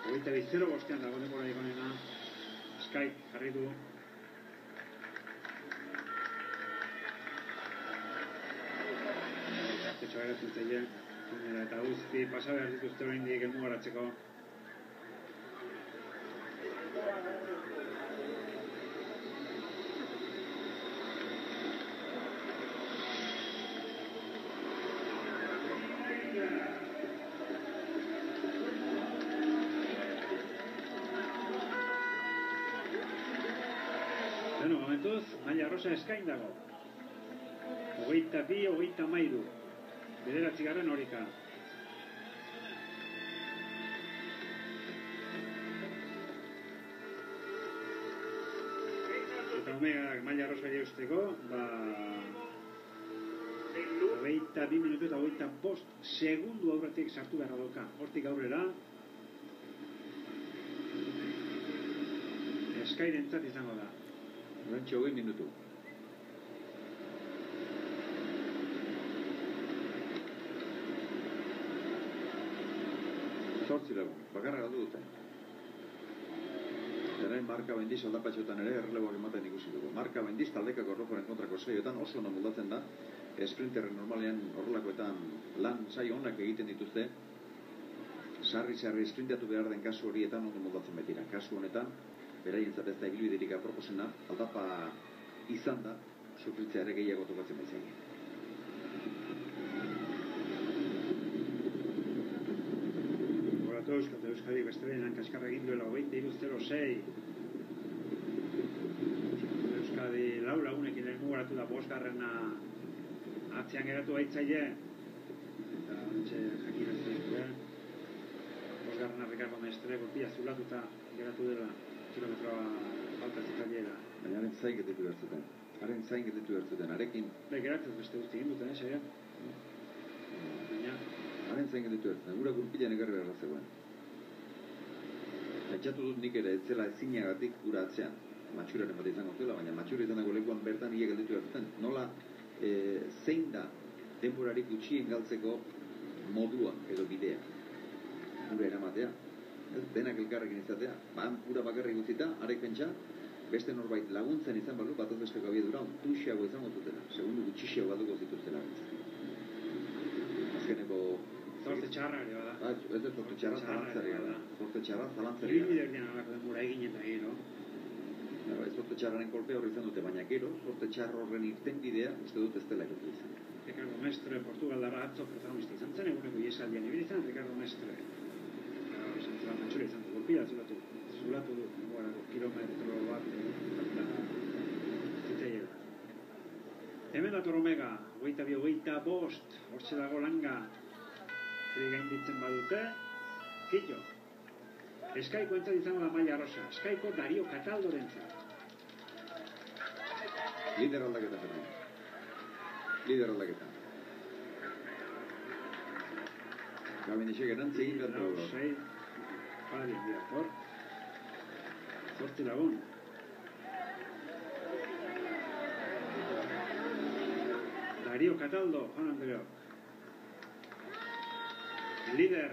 22-0 bostean dago denbora ikonena. Sky jarri du. Artetxoa eratzen zaile. Eta guzti pasa behar dituzte oraindik helmugaratzeko. Bueno, momentuz, maila rosa eskain dago. 22-23. Bederatzigarren horika. Eta Omega maila rosa eusteko, 22 minutu eta 25 segundu aurretik sartu behar doka. Hortik aurrera. Skairentzat izango da. Orantxe 20 minutu. Zortzi lagun, bakarra galdu dute. Zerain Marka Bendiz aldapatxotan ere erreleboak ematen ikusi dugu. Marka Bendiz taldekako rojoren kontrako saioetan oso ondo moldatzen da. Sprinterren normalean horrelakoetan lan saio onak egiten dituzte. Sarri sprintatu behar den kasu horietan ondo moldatzen betira. Kasu honetan, beraientzat ez da ibilbiderik aproposena, aldapa izan da, sufritzea ere gehiago tokatzen baitzen. Goratu Euskadi besteren kaskarra egin duela 23-06. Euskadi lau lagunekin helmugatu da 5garrena atzean geratu baitzaile. Eta antxe jakinazik, 5garrena Ricardo Mestre golpia zulatuta geratu dela. Kilometroa falta zitzailera. Baina haren zain getetu bertzuten. Arekin... Geratzen beste guzti egin duten, saia. Baina... Haren zain getetu bertzuten. Gura gurpilean egarri behar zegoen. Etxatu dut nik ere etzela ezinagatik gura atzean. Matxuraren bat izango zuela, baina matxura izan dago lekuan bertan hile gelditu bertzuten. Nola zein da denborarik gutxien galtzeko modua edo bidea. Gura eramatea. Denak elkarrekin izatea, ura bakarrik utzita, arek pentsa, beste norbait laguntzen izan balu, bat bezpeko abiedura, tuxiago izango zutela, segundu gutxixiago baduko zituztela. Azkeneko... Zorte txarra ere bada. Ez ez zorte txarra zalantzari gara. Zorte txarra zalantzari gara. Ibilbide erdian alako denbora egin eta gero. Ez zorte txarraren kolpe horri izan dute, baina gero, zorte txarra horren irten bidea, uste dut ez dela egotu izan. Ricardo Mestre, Portugaldara atzo protagonista izan zen, eguneko iesaldian ibilizan, Ricardo Mestre. Matxura izan du, golpia zulatu du, kilometro bat zitzailera. Hemen dator Omega, 22-25, hortxe dago langa, gain ditzen badute, Killo. Eskaiko entzat izango da maila rosa, Eskaiko Dario Cataldo rentzat. Lider aldaketa, Fernando. Lider aldaketa. Gabinetxek erantzegin gertu. Vale, director. Zortzi lagun. Dario Cataldo, Juan Andreo. Líder.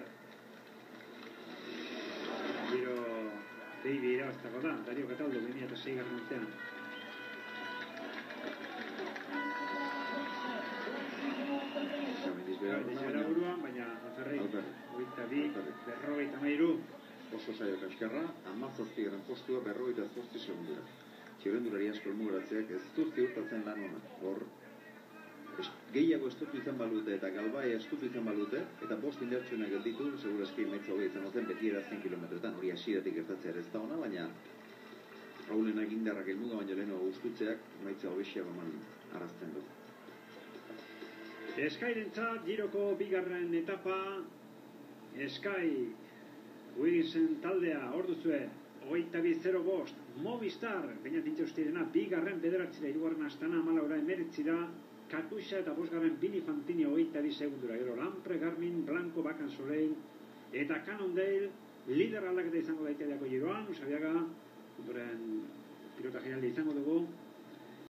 Giro Baby irabaztako da, Dario Cataldo, 2006 urtean. Gabinetxera buruan, baina Azarrei, 22-53. Oso saio kaskarra, 17. postua 28 segundura. Txirrendulari asko helmugaratzeak ez du ziurtatzen lan hona. Hor, gehiago estutu izan balute eta galbai estutu izan balute, eta 5 indartsuenak gelditu, segurazki emaitza hogei izango zen, beti erazten kilometroetan, hori hasieratik gertatzea ere ez da ona, baina haulenak indarrak helmuga baino leheno guztutzeak, emaitza hobexiago eman arazten du. Skairentzat, giroko bigarren etapa, Sky Wigginsen taldea, orduzue, 22-05, Movistar, bainatintxe ustirena, bigarren bederatzira, irugarren astana, 14-19, Katusha eta 5. Vini Fantini 22 segundura, gero Lampre, Garmin, Blanco, Bakan Soleil, eta Cannondale, lider aldaketa izango daiteako giroan, Usabiaga, pilota generaldi izango dugu,